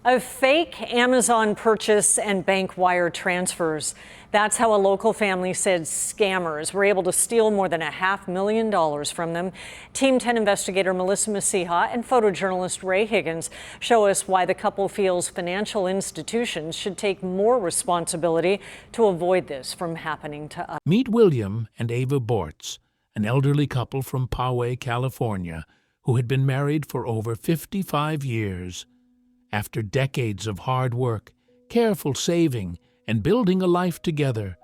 Of fake Amazon purchase and bank wire transfers. That's how a local family said scammers were able to steal more than $500,000 from them. Team 10 investigator Melissa Masiha and photojournalist Ray Higgins show us why the couple feels financial institutions should take more responsibility to avoid this from happening to us. Meet William and Ave Bortz, an elderly couple from Poway, California, who had been married for over 55 years. After decades of hard work, careful saving, and building a life together,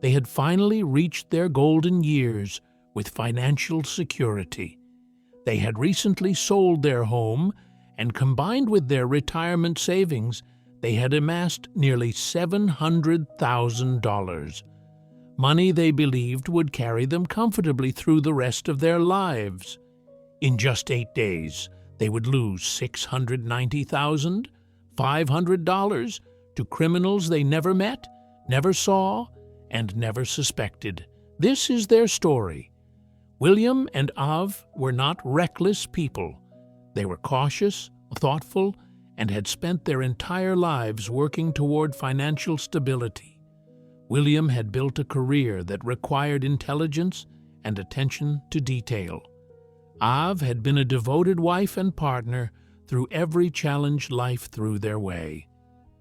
they had finally reached their golden years with financial security. They had recently sold their home, and combined with their retirement savings, they had amassed nearly $700,000. Money they believed would carry them comfortably through the rest of their lives. In just 8 days, they would lose $690,500 to criminals they never met, never saw, and never suspected. This is their story. William and Ave were not reckless people. They were cautious, thoughtful, and had spent their entire lives working toward financial stability. William had built a career that required intelligence and attention to detail. Ave had been a devoted wife and partner through every challenge life threw their way.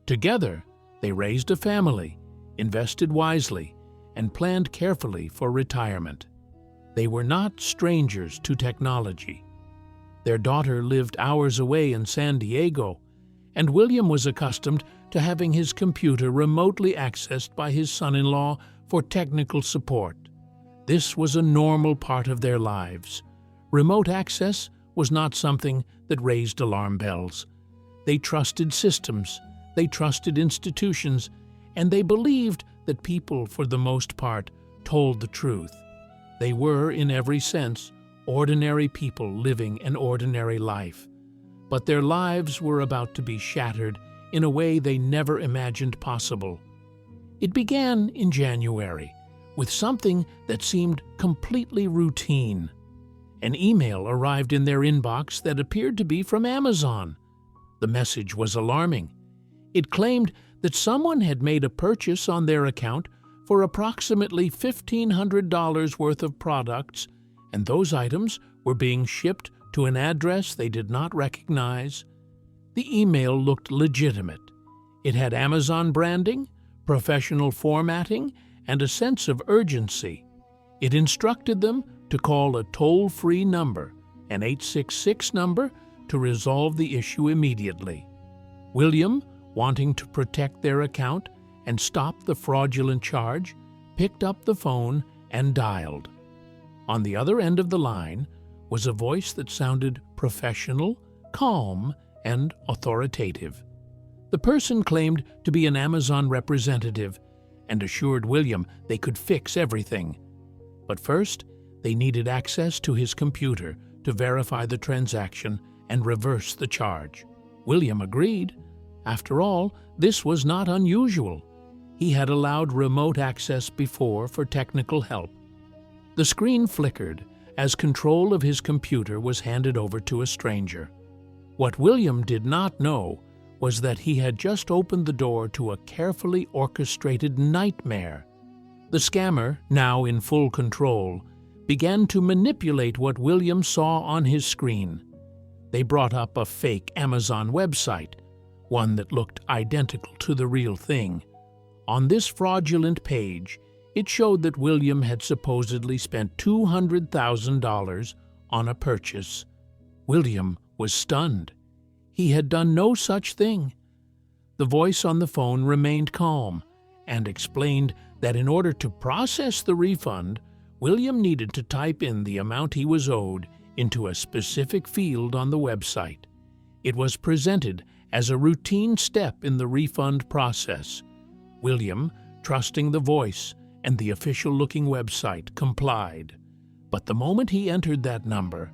Together, they raised a family, invested wisely, and planned carefully for retirement. They were not strangers to technology. Their daughter lived hours away in San Diego, and William was accustomed to having his computer remotely accessed by his son-in-law for technical support. This was a normal part of their lives. Remote access was not something that raised alarm bells. They trusted systems, they trusted institutions, and they believed that people, for the most part, told the truth. They were, in every sense, ordinary people living an ordinary life. But their lives were about to be shattered in a way they never imagined possible. It began in January with something that seemed completely routine. An email arrived in their inbox that appeared to be from Amazon. The message was alarming. It claimed that someone had made a purchase on their account for approximately $1,500 worth of products, and those items were being shipped to an address they did not recognize. The email looked legitimate. It had Amazon branding, professional formatting, and a sense of urgency. It instructed them to call a toll-free number, an 866 number, to resolve the issue immediately. William, wanting to protect their account and stop the fraudulent charge, picked up the phone and dialed. On the other end of the line was a voice that sounded professional, calm, and authoritative. The person claimed to be an Amazon representative and assured William they could fix everything. But first, they needed access to his computer to verify the transaction and reverse the charge. William agreed. After all, this was not unusual. He had allowed remote access before for technical help. The screen flickered as control of his computer was handed over to a stranger. What William did not know was that he had just opened the door to a carefully orchestrated nightmare. The scammer, now in full control, began to manipulate what William saw on his screen. They brought up a fake Amazon website, one that looked identical to the real thing. On this fraudulent page, it showed that William had supposedly spent $200,000 on a purchase. William was stunned. He had done no such thing. The voice on the phone remained calm and explained that in order to process the refund, William needed to type in the amount he was owed into a specific field on the website. It was presented as a routine step in the refund process. William, trusting the voice and the official-looking website, complied. But the moment he entered that number,